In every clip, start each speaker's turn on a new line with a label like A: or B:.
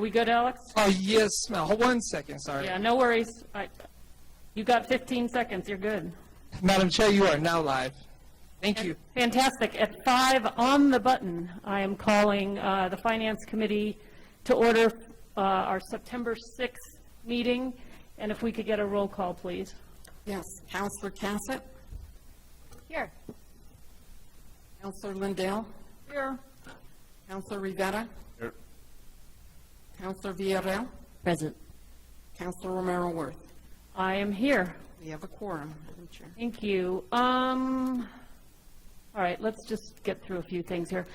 A: we good, Alex?
B: Oh, yes, ma'am. Hold 1 second, sorry.
A: Yeah, no worries. You got 15 seconds. You're good.
B: Madam Chair, you are now live. Thank you.
A: Fantastic. At 5 on the button, I am calling the Finance Committee to order our September 6th meeting. And if we could get a roll call, please.
C: Yes, Councillor Cassett.
A: Here.
C: Councillor Lindell.
A: Here.
C: Councillor Rivera.
D: Here.
C: Councillor Villarreal.
A: Present.
C: Councillor Romero Worth.
A: I am here.
C: We have a quorum, Madam Chair.
A: Thank you. All right, let's just get through a few things here.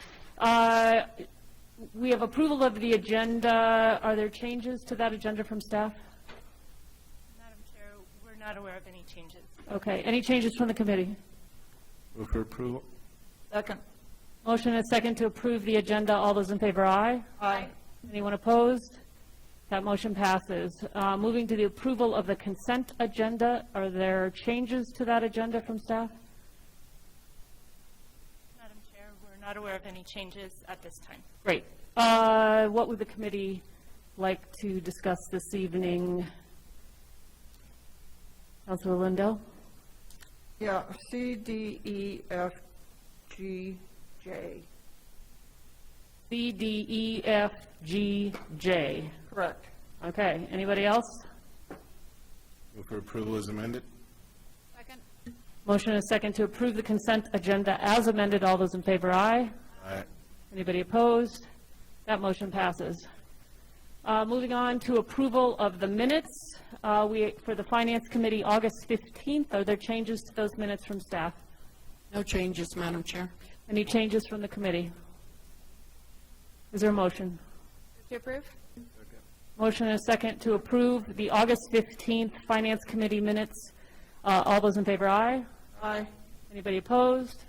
A: We have approval of the agenda. Are there changes to that agenda from staff?
E: Madam Chair, we're not aware of any changes.
A: Okay, any changes from the committee?
D: Move for approval.
A: Second. Motion and a second to approve the agenda. All those in favor, aye?
E: Aye.
A: Anyone opposed? That motion passes. Moving to the approval of the consent agenda. Are there changes to that agenda from staff?
E: Madam Chair, we're not aware of any changes at this time.
A: Great. What would the committee like to discuss this evening? Councilor Lindell?
F: Yeah, C, D, E, F, G, J.
A: C, D, E, F, G, J.
F: Correct.
A: Okay, anybody else?
D: Move for approval as amended.
E: Second.
A: Motion and a second to approve the consent agenda as amended. All those in favor, aye.
D: Aye.
A: Anybody opposed? That motion passes. Moving on to approval of the minutes. For the Finance Committee, August 15th, are there changes to those minutes from staff?
C: No changes, Madam Chair.
A: Any changes from the committee? Is there a motion?
E: To approve?
A: Motion and a second to approve the August 15th Finance Committee minutes. All those in favor, aye.
F: Aye.
A: Anybody opposed?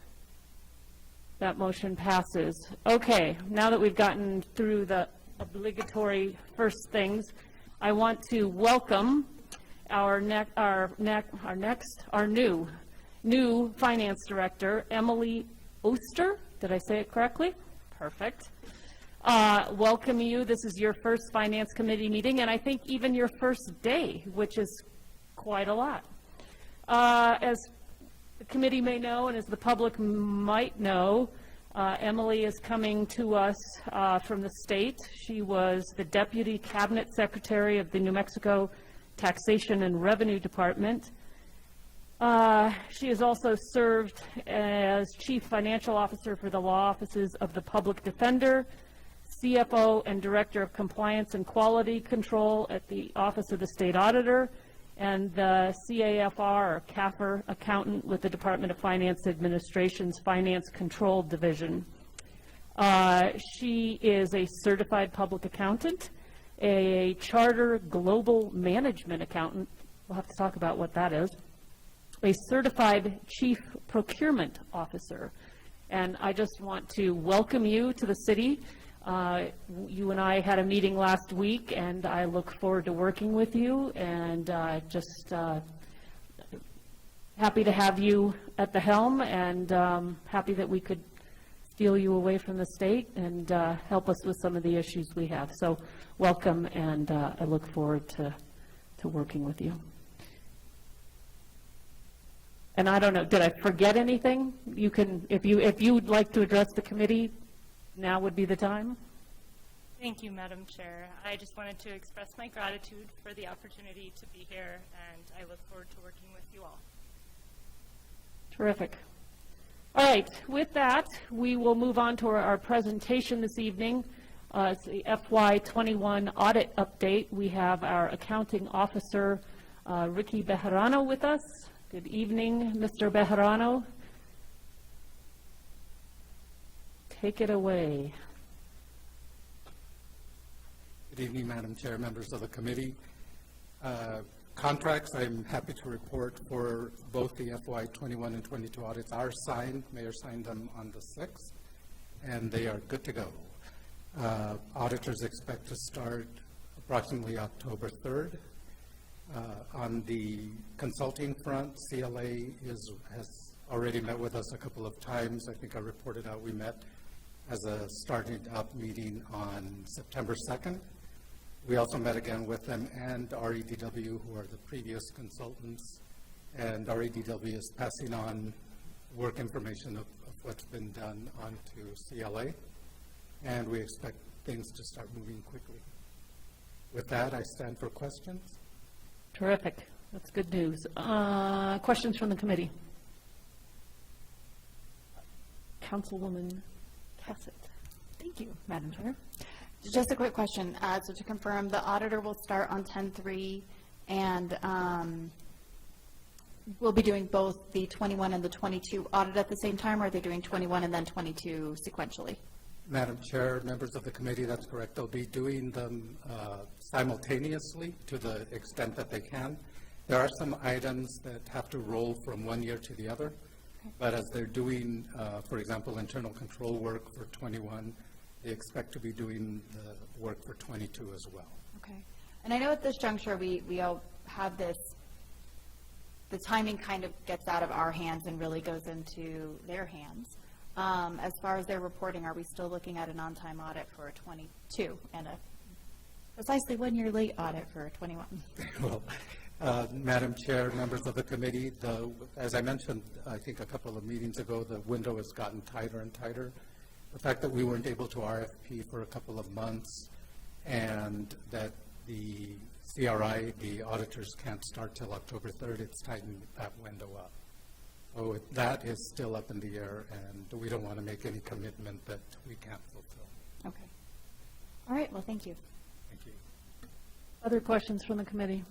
A: That motion passes. Okay, now that we've gotten through the obligatory first things, I want to welcome our new finance director, Emily Oster. Did I say it correctly? Perfect. Welcome you. This is your first Finance Committee meeting, and I think even your first day, which is quite a lot. As the committee may know, and as the public might know, Emily is coming to us from the state. She was the Deputy Cabinet Secretary of the New Mexico Taxation and Revenue Department. She has also served as Chief Financial Officer for the law offices of the Public Defender, CFO and Director of Compliance and Quality Control at the Office of the State Auditor, and the CAFR, or CAFR, accountant with the Department of Finance Administration's Finance Control Division. She is a certified public accountant, a charter global management accountant. We'll have to talk about what that is. A certified chief procurement officer. And I just want to welcome you to the city. You and I had a meeting last week, and I look forward to working with you, and just happy to have you at the helm, and happy that we could steal you away from the state and help us with some of the issues we have. So welcome, and I look forward to working with you. And I don't know, did I forget anything? You can, if you'd like to address the committee, now would be the time.
E: Thank you, Madam Chair. I just wanted to express my gratitude for the opportunity to be here, and I look forward to working with you all.
A: Terrific. All right, with that, we will move on to our presentation this evening. It's the FY21 audit update. We have our accounting officer, Ricky Bejarano, with us. Good evening, Mr. Bejarano. Take it away.
G: Good evening, Madam Chair, members of the committee. Contracts, I'm happy to report for both the FY21 and 22 audits are signed. Mayor signed them on the 6th, and they are good to go. Auditors expect to start approximately October 3rd. On the consulting front, CLA has already met with us a couple of times. I think I reported out we met as a starting up meeting on September 2nd. We also met again with them and REDW, who are the previous consultants, and REDW is passing on work information of what's been done onto CLA, and we expect things to start moving quickly. With that, I stand for questions.
A: Terrific. That's good news. Questions from the committee? Councilwoman Cassett.
H: Thank you, Madam Chair. Just a quick question. So to confirm, the auditor will start on 10/3, and we'll be doing both the 21 and the 22 audit at the same time, or are they doing 21 and then 22 sequentially?
G: Madam Chair, members of the committee, that's correct. They'll be doing them simultaneously to the extent that they can. There are some items that have to roll from one year to the other, but as they're doing, for example, internal control work for 21, they expect to be doing the work for 22 as well.
H: Okay. And I know at this juncture, we all have this, the timing kind of gets out of our hands and really goes into their hands. As far as their reporting, are we still looking at an on-time audit for a 22 and a precisely 1 year late audit for a 21?
G: Well, Madam Chair, members of the committee, as I mentioned, I think a couple of meetings ago, the window has gotten tighter and tighter. The fact that we weren't able to RFP for a couple of months and that the CRI, the auditors can't start till October 3rd, it's tightened that window up. So that is still up in the air, and we don't want to make any commitment that we can't fulfill.
H: Okay. All right, well, thank you.
G: Thank you.
A: Other questions from the committee?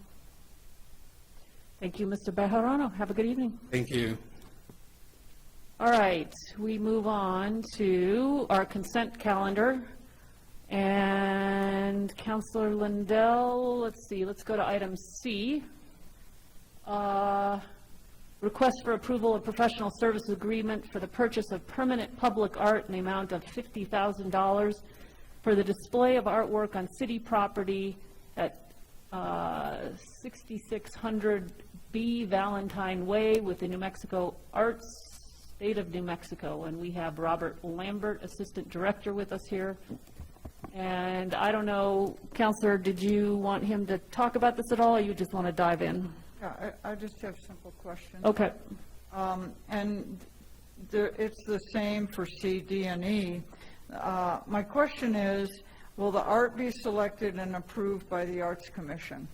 A: Thank you, Mr. Bejarano. Have a good evening.
G: Thank you.
A: All right, we move on to our consent calendar. And Councilor Lindell, let's see, let's go to item C. Request for approval of professional service agreement for the purchase of permanent public art in the amount of $50,000 for the display of artwork on city property at 6600 B Valentine Way with the New Mexico Arts, State of New Mexico. And we have Robert Lambert, Assistant Director, with us here. And I don't know, Counselor, did you want him to talk about this at all, or you just want to dive in?
F: Yeah, I just have simple questions.
A: Okay.
F: And it's the same for C, D, and E. My question is, will the art be selected and approved by the Arts Commission?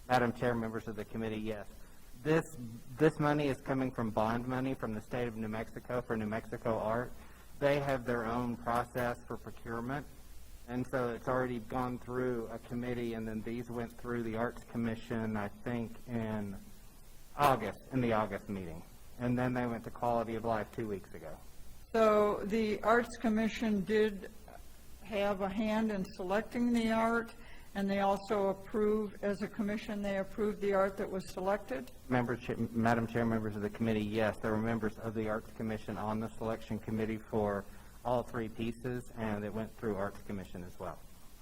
I: Madam Chair, members of the committee, yes. This money is coming from bond money from the state of New Mexico for New Mexico Art. They have their own process for procurement, and so it's already gone through a committee, and then these went through the Arts Commission, I think, in the August meeting. And then they went to Quality of Life 2 weeks ago.
F: So the Arts Commission did have a hand in selecting the art, and they also approved, as a commission, they approved the art that was selected?
I: Madam Chair, members of the committee, yes, there were members of the Arts Commission on the selection committee for all three pieces, and it went through Arts Commission as well.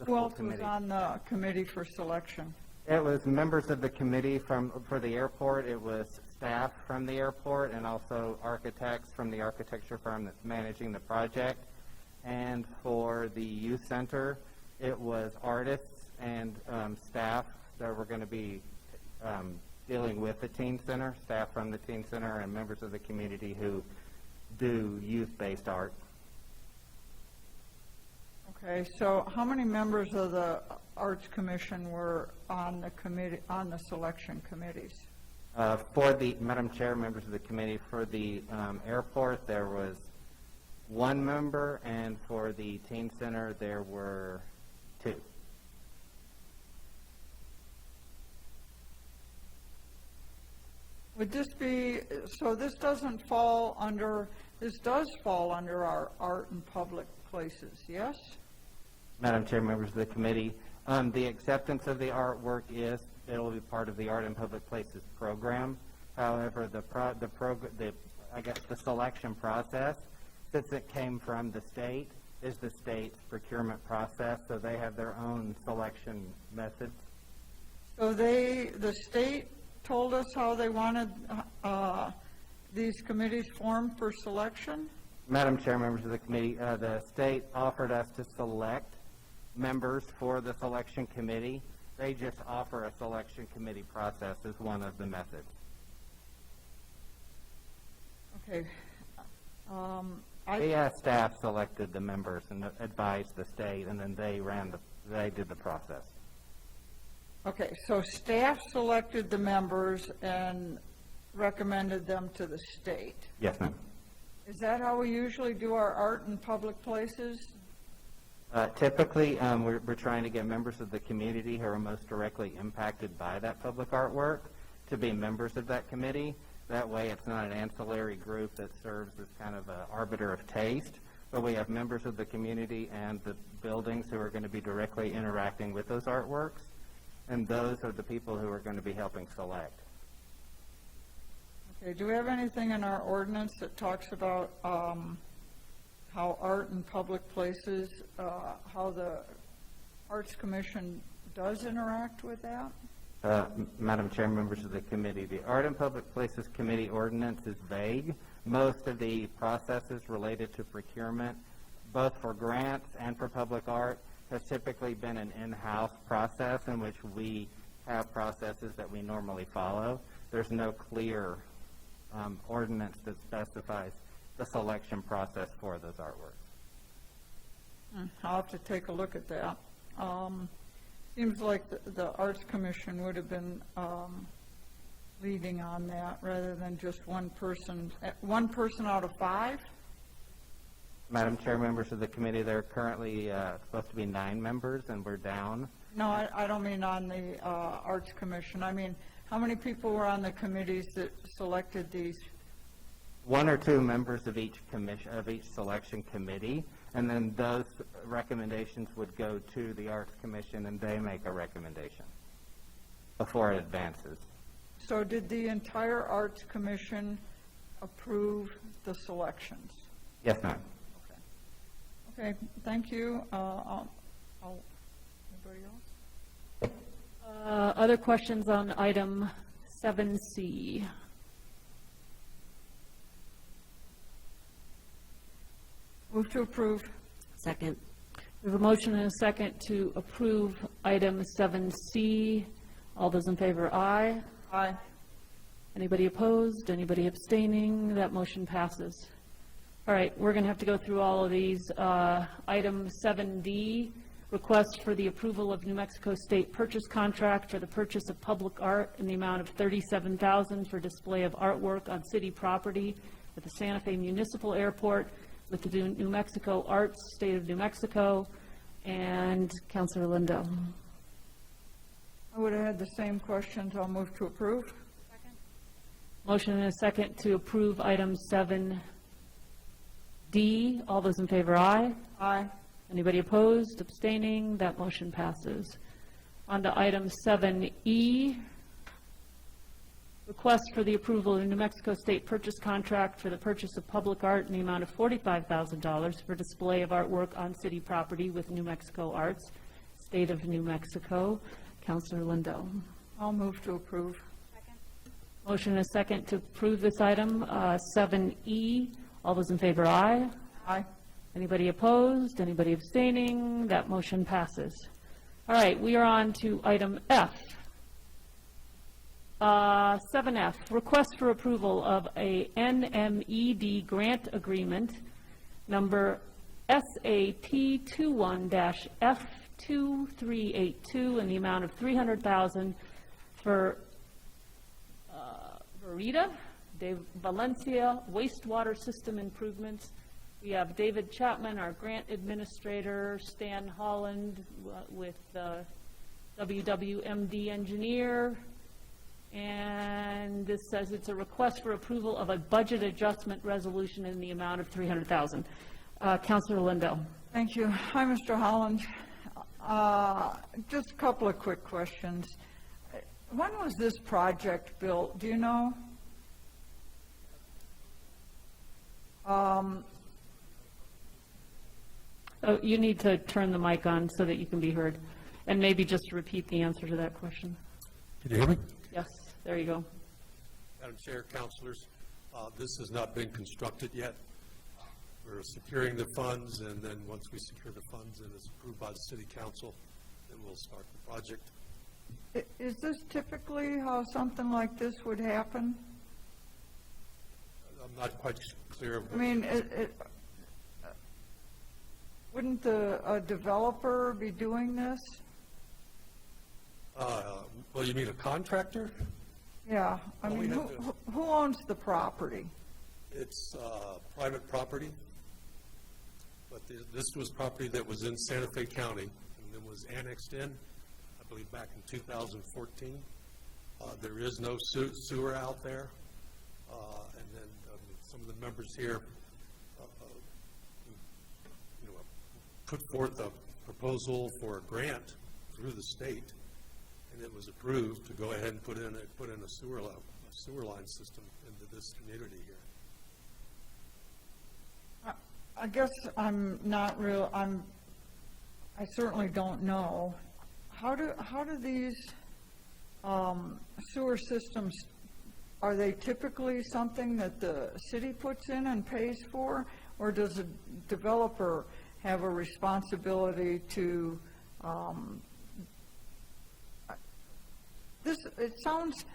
F: Who else was on the committee for selection?
I: It was members of the committee for the airport. It was staff from the airport and also architects from the architecture firm that's managing the project. And for the youth center, it was artists and staff that were going to be dealing with the teen center, staff from the teen center and members of the community who do youth-based art.
F: Okay, so how many members of the Arts Commission were on the committee, on the selection committees?
I: For the, Madam Chair, members of the committee, for the airport, there was one member, and for the teen center, there were two.
F: Would this be, so this doesn't fall under, this does fall under our art in public places, yes?
I: Madam Chair, members of the committee, the acceptance of the artwork is, it will be part of the Art in Public Places program. However, the selection process, since it came from the state, is the state's procurement process, so they have their own selection methods.
F: So the state told us how they wanted these committees formed for selection?
I: Madam Chair, members of the committee, the state offered us to select members for the selection committee. They just offer a selection committee process as one of the methods.
F: Okay.
I: The staff selected the members and advised the state, and then they did the process.
F: Okay, so staff selected the members and recommended them to the state.
I: Yes, ma'am.
F: Is that how we usually do our art in public places?
I: Typically, we're trying to get members of the community who are most directly impacted by that public artwork to be members of that committee. That way, it's not an ancillary group that serves as kind of an arbiter of taste, but we have members of the community and the buildings who are going to be directly interacting with those artworks, and those are the people who are going to be helping select.
F: Okay, do we have anything in our ordinance that talks about how art in public places, how the Arts Commission does interact with that?
I: Madam Chair, members of the committee, the Art in Public Places Committee ordinance is vague. Most of the processes related to procurement, both for grants and for public art, has typically been an in-house process in which we have processes that we normally follow. There's no clear ordinance that specifies the selection process for those artworks.
F: I'll have to take a look at that. Seems like the Arts Commission would have been leading on that rather than just one person out of 5?
I: Madam Chair, members of the committee, there are currently supposed to be 9 members, and we're down.
F: No, I don't mean on the Arts Commission. I mean, how many people were on the committees that selected these?
I: 1 or 2 members of each commission, of each selection committee, and then those recommendations would go to the Arts Commission, and they make a recommendation before it advances.
F: So did the entire Arts Commission approve the selections?
I: Yes, ma'am.
F: Okay, thank you. Anybody else?
A: Other questions on item 7C?
F: Move to approve.
C: Second.
A: We have a motion and a second to approve item 7C. All those in favor, aye.
F: Aye.
A: Anybody opposed? Anybody abstaining? That motion passes. All right, we're going to have to go through all of these. Item 7D, request for the approval of New Mexico State purchase contract for the purchase of public art in the amount of $37,000 for display of artwork on city property at the Santa Fe Municipal Airport with the New Mexico Arts, State of New Mexico, and Councilor Lindo.
F: I would have had the same questions. I'll move to approve.
A: Motion and a second to approve item 7D. All those in favor, aye.
F: Aye.
A: Anybody opposed, abstaining? That motion passes. On to item 7E, request for the approval of the New Mexico State purchase contract for the purchase of public art in the amount of $45,000 for display of artwork on city property with New Mexico Arts, State of New Mexico. Councilor Lindo.
F: I'll move to approve.
A: Motion and a second to approve this item. 7E, all those in favor, aye.
F: Aye.
A: Anybody opposed? Anybody abstaining? That motion passes. All right, we are on to item F. 7F, request for approval of a NMED grant agreement number SAP 21-F2382 in the amount of $300,000 for Verita de Valencia wastewater system improvements. We have David Chapman, our grant administrator, Stan Holland with WWMD engineer, and this says it's a request for approval of a budget adjustment resolution in the amount of $300,000. Councilor Lindo.
F: Thank you. Hi, Mr. Holland. Just a couple of quick questions. When was this project built? Do you know?
A: Oh, you need to turn the mic on so that you can be heard, and maybe just repeat the answer to that question.
J: Can you hear me?
A: Yes, there you go.
J: Madam Chair, councilors, This has not been constructed yet. We're securing the funds, and then once we secure the funds and it's approved by the city council, then we'll start the project.
F: Is this typically how something like this would happen?
J: I'm not quite clear.
F: I mean, wouldn't a developer be doing this?
J: Well, you mean a contractor?
F: Yeah, I
J: Well, we
F: mean,
J: have to-
F: who owns the property?
J: It's private property, but this was property that was in Santa Fe County and then was annexed in, I believe, back in 2014. There is no sewer out there, and then some of the members here put forth a proposal for a grant through the state, and it was approved to go ahead and put in a sewer line system into this community here.
F: I guess I certainly don't know. How do these sewer systems, are they typically something that the city puts in and pays for? Or does a developer have a responsibility to, it sounds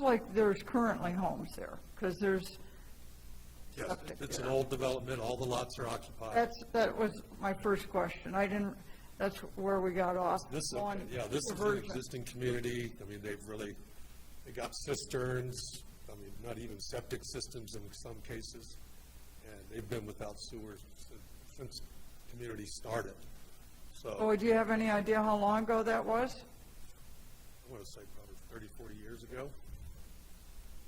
F: like there's currently homes there, because there's
J: Yes,
F: septic
J: it's an
F: there.
J: old development, all the lots are occupied.
F: That was my first question. That's where we got off.
J: This is
F: on
J: this is an
F: diversion.
J: existing community. I mean, they got cisterns, I mean, not even septic systems in some cases, and they've been without sewers since the community started. So,
F: Oh, do you have any idea how long ago that was?
J: I want to say probably 30, 40 years ago.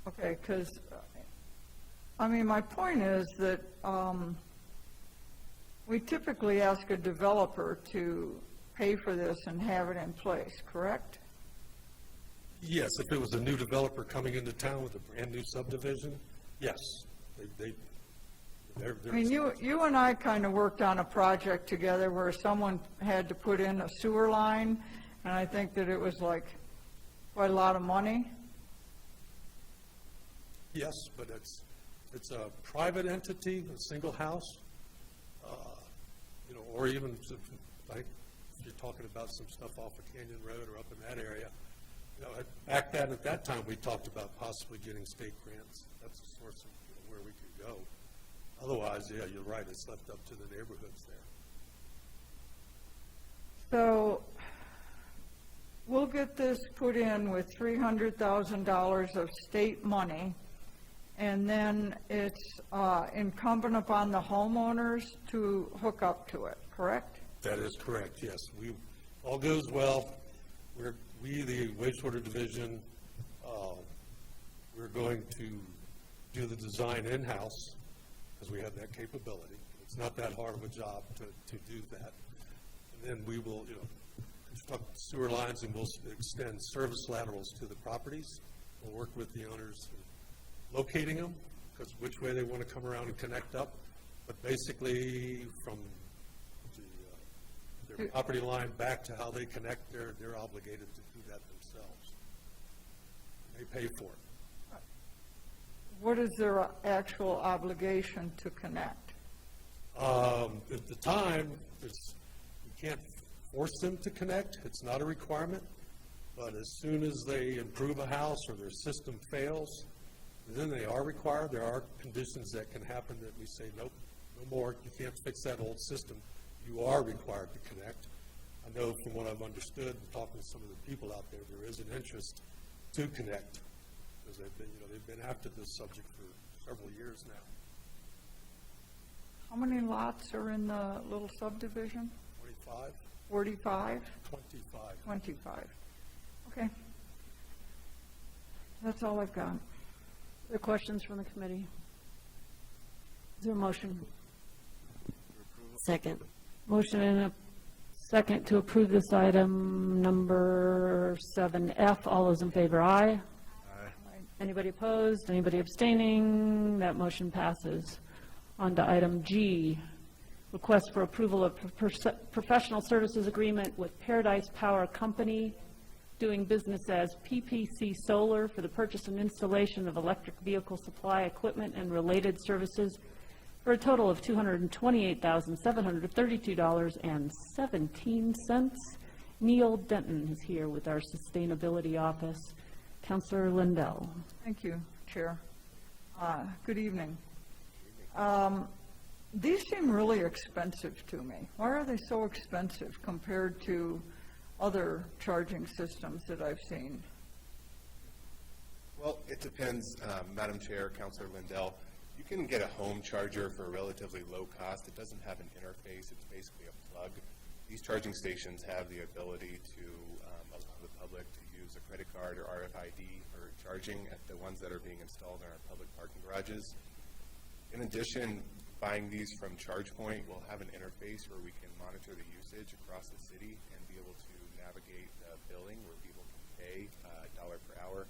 F: Okay, because, I mean, my point is that we typically ask a developer to pay for this and have it in place, correct?
J: Yes, if it was a new developer coming into town with a brand-new subdivision, yes. They're
F: I mean, you and I kind of worked on a project together where someone had to put in a sewer line, and I think that it was like quite a lot of money.
J: Yes, but it's a private entity, a single house, or even if you're talking about some stuff off of Canyon Road or up in that area. At that time, we talked about possibly getting state grants. That's the source of where we could go. Otherwise, yeah, you're right, it's left up to the neighborhoods there.
F: So we'll get this put in with $300,000 of state money, and then it's incumbent upon the homeowners to hook up to it, correct?
J: That is correct, yes. All goes well. We, the wastewater division, we're going to do the design in-house because we have that capability. It's not that hard of a job to do that. And then we will, construct sewer lines, and we'll extend service laterals to the properties. We'll work with the owners in locating them, because which way they want to come around and connect up. But basically, from their property line back to how they connect, they're obligated to do that themselves. They pay for it.
F: What is their actual obligation to connect?
J: At the time, you can't force them to connect. It's not a requirement. But as soon as they improve a house or their system fails, then they are required. There are conditions that can happen that we say, nope, no more. You can't fix that old system. You are required to connect. I know from what I've understood, talking to some of the people out there, there is an interest to connect, because they've been after this subject for several years now.
F: How many lots are in the little subdivision?
J: 25?
F: 45?
J: 25.
F: 25. Okay. That's all I've got.
A: Other questions from the committee? Is there a motion?
C: Second.
A: Motion and a second to approve this item number 7F. All those in favor, aye.
D: Aye.
A: Anybody opposed? Anybody abstaining? That motion passes. On to item G, request for approval of professional services agreement with Paradise Power Company doing business as PPC Solar for the purchase and installation of electric vehicle supply equipment and related services for a total of $228,732.17. Neil Denton is here with our Sustainability Office. Counselor Lindell.
F: Thank you, Chair. Good evening. These seem really expensive to me. Why are they so expensive compared to other charging systems that I've seen?
D: Well, it depends, Madam Chair, Councilor Lindell. You can get a home charger for a relatively low cost. It doesn't have an interface. It's basically a plug. These charging stations have the ability to allow the public to use a credit card or RFID for charging at the ones that are being installed in our public parking garages. In addition, buying these from ChargePoint will have an interface where we can monitor the usage across the city and be able to navigate the billing where people can pay $1 per hour,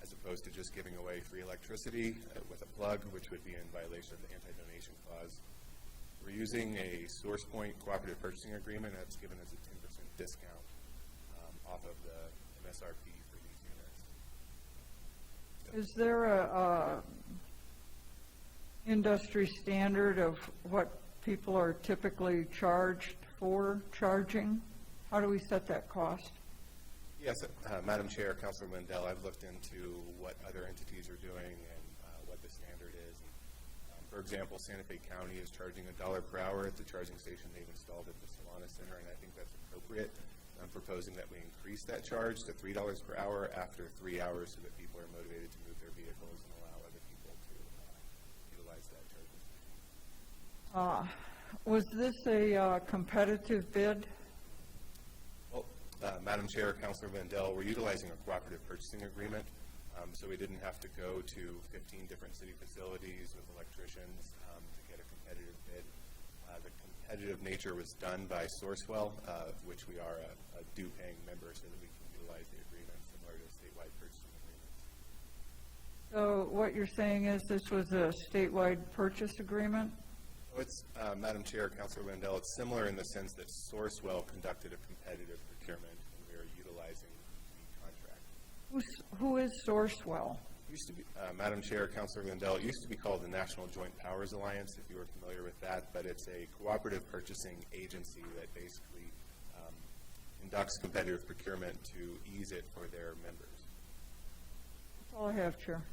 D: as opposed to just giving away free electricity with a plug, which would be in violation of the anti-donation clause. We're using a SourcePoint cooperative purchasing agreement that's given us a 10% discount off of the MSRP for these units.
F: Is there a industry standard of what people are typically charged for charging? How do we set that cost?
D: Yes, Madam Chair, Councilor Lindell, I've looked into what other entities are doing and what the standard is. For example, Santa Fe County is charging $1 per hour at the charging station they've installed at the Solana Center, and I think that's appropriate. I'm proposing that we increase that charge to $3 per hour after 3 hours so that people are motivated to move their vehicles and allow other people to utilize that charging station.
F: Was this a competitive bid?
D: Well, Madam Chair, Councilor Lindell, we're utilizing a cooperative purchasing agreement, so we didn't have to go to 15 different city facilities with electricians to get a competitive bid. The competitive nature was done by Sourcewell, which we are a due-paying member, so that we can utilize the agreement similar to statewide purchasing agreements.
F: So what you're saying is this was a statewide purchase agreement?
D: So it's, Madam Chair, Councilor Lindell, it's similar in the sense that Sourcewell conducted a competitive procurement, and we are utilizing the contract.
F: Who is Sourcewell?
D: Used to be, Madam Chair, Councilor Lindell, it used to be called the National Joint Powers Alliance, if you were familiar with that, but it's a cooperative purchasing agency that basically conducts competitive procurement to ease it for their members.
F: That's all I have, Chair.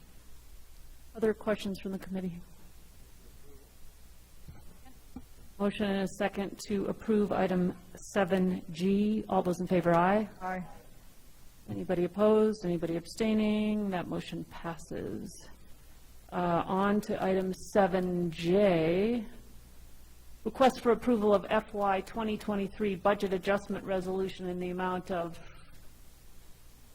A: Other questions from the committee? Motion and a second to approve item 7G. All those in favor, aye.
F: Aye.
A: Anybody opposed? Anybody abstaining? That motion passes. On to item 7J. Request for approval of FY 2023 budget adjustment resolution in the amount of,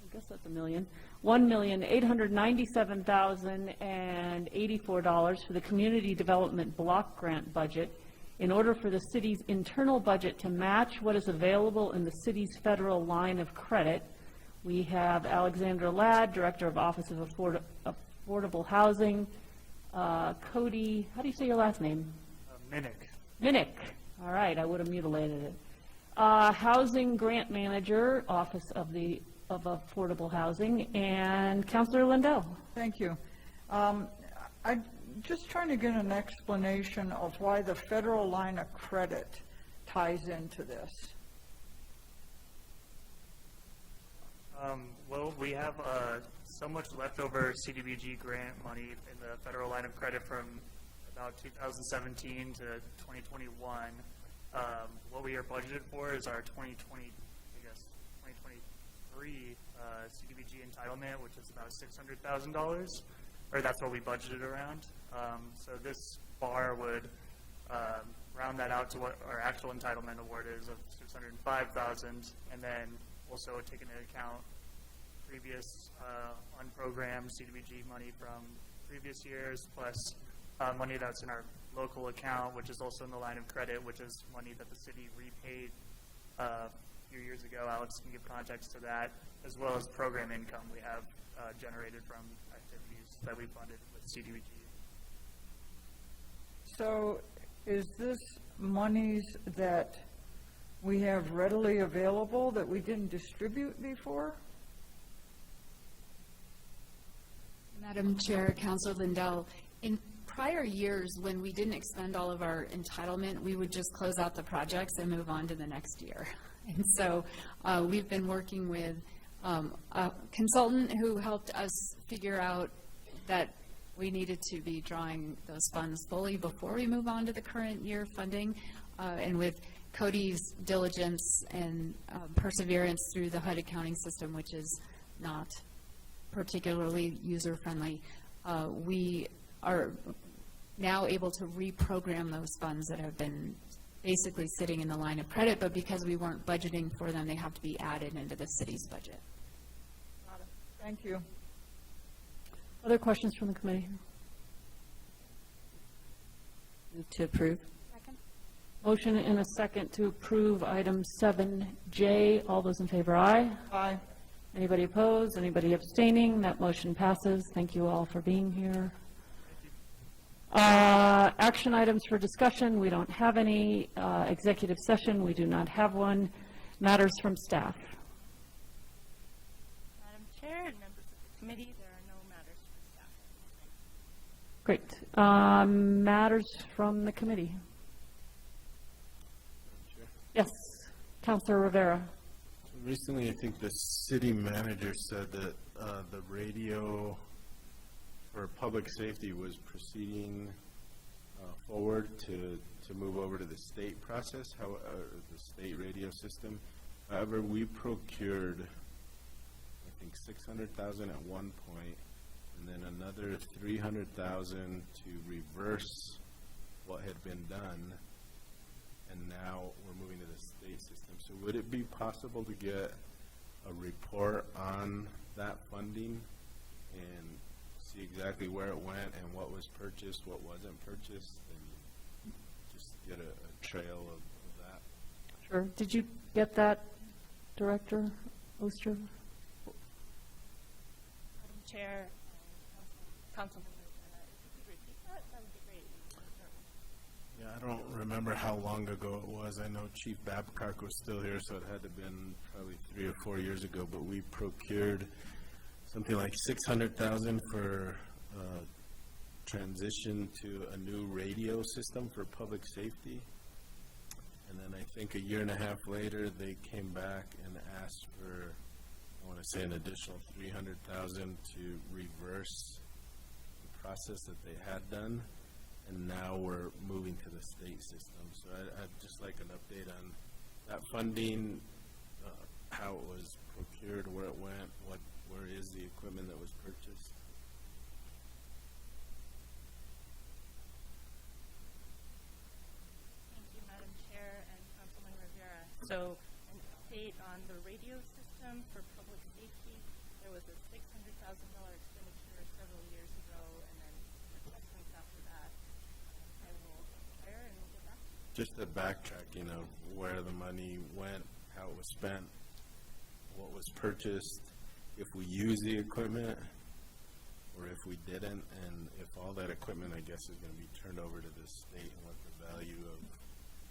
A: I guess that's $1,897,084 for the Community Development Block Grant budget in order for the city's internal budget to match what is available in the city's federal line of credit. We have Alexandra Ladd, Director of Office of Affordable Housing. Cody, how do you say your last name?
K: Minnick.
A: Minnick. All right, I would have mutilated it. Housing Grant Manager, Office of Affordable Housing, and Councilor Lindell.
F: Thank you. I'm just trying to get an explanation of why the federal line of credit ties into this.
K: Well, we have so much leftover CDBG grant money in the federal line of credit from about 2017 to 2021. What we are budgeted for is our 2023 CDBG entitlement, which is about $600,000, or that's what we budgeted around. So this bar would round that out to what our actual entitlement award is of $605,000, and then also take into account previous unprogrammed CDBG money from previous years, plus money that's in our local account, which is also in the line of credit, which is money that the city repaid a few years ago. Alex can give context to that, as well as program income we have generated from activities that we funded with CDBG.
F: So is this monies that we have readily available that we didn't distribute before?
L: Madam Chair, Councilor Lindell, in prior years, when we didn't expend all of our entitlement, we would just close out the projects and move on to the next year. And so we've been working with a consultant who helped us figure out that we needed to be drawing those funds fully before we move on to the current year funding. And with Cody's diligence and perseverance through the HUD accounting system, which is not particularly user-friendly, we are now able to reprogram those funds that have been basically sitting in the line of credit, but because we weren't budgeting for them, they have to be added into the city's budget.
F: Thank you.
A: Other questions from the committee? Move to approve.
H: Second.
A: Motion and a second to approve item 7J. All those in favor, aye.
F: Aye.
A: Anybody opposed? Anybody abstaining? That motion passes. Thank you all for being here. Action items for discussion. We don't have any. Executive session. We do not have one. Matters from staff.
E: Madam Chair and members of the committee, there are no matters for staff.
A: Great. Matters from the committee. Yes. Councilor Rivera.
M: Recently, I think the city manager said that the radio for public safety was proceeding forward to move over to the state process, the state radio system. However, we procured, I think, $600,000 at one point, and then another $300,000 to reverse what had been done, and now we're moving to the state system. So would it be possible to get a report on that funding and see exactly where it went and what was purchased, what wasn't purchased, and just get a trail of that?
A: Sure. Did you get that, Director Oster?
E: Madam Chair, Councilman, if you could repeat that, that would be great.
M: Yeah, I don't remember how long ago it was. I know Chief Babcock was still here, so it had to have been probably 3 or 4 years ago, but we procured something like $600,000 for transition to a new radio system for public safety. And then I think a year and a half later, they came back and asked for, I want to say, an additional $300,000 to reverse the process that they had done. And now we're moving to the state system. So I'd just like an update on that funding, how it was procured, where it went, where is the equipment that was purchased.
E: Thank you, Madam Chair and Councilman Rivera. So an update on the radio system for public safety. There was a $600,000 expenditure several years ago, and then adjustments after that. I will inquire and we'll get back to you.
M: Just a backtracking of where the money went, how it was spent, what was purchased, if we use the equipment, or if we didn't, and if all that equipment, I guess, is going to be turned over to the state, and what the value of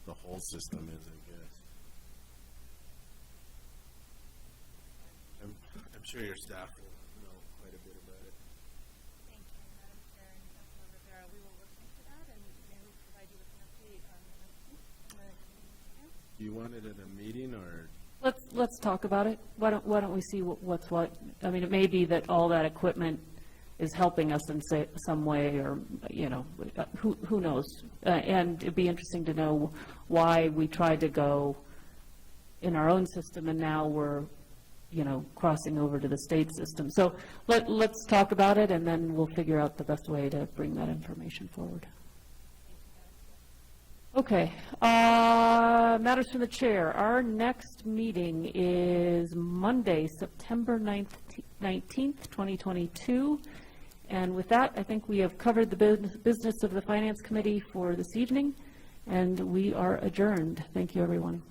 M: the whole system is, I guess. I'm sure your staff will know quite a bit about it.
E: Thank you, Madam Chair and Councilman Rivera. We will look into that and maybe provide you with an update on the community.
M: Do you want it at a meeting, or?
A: Let's talk about it. Why don't we see what's what? I mean, it may be that all that equipment is helping us in some way, or who knows? And it'd be interesting to know why we tried to go in our own system, and now we're crossing over to the state system. So let's talk about it, and then we'll figure out the best way to bring that information forward. Okay, matters from the chair. Our next meeting is Monday, September 19th, 2022. And with that, I think we have covered the business of the Finance Committee for this evening, and we are adjourned. Thank you, everyone.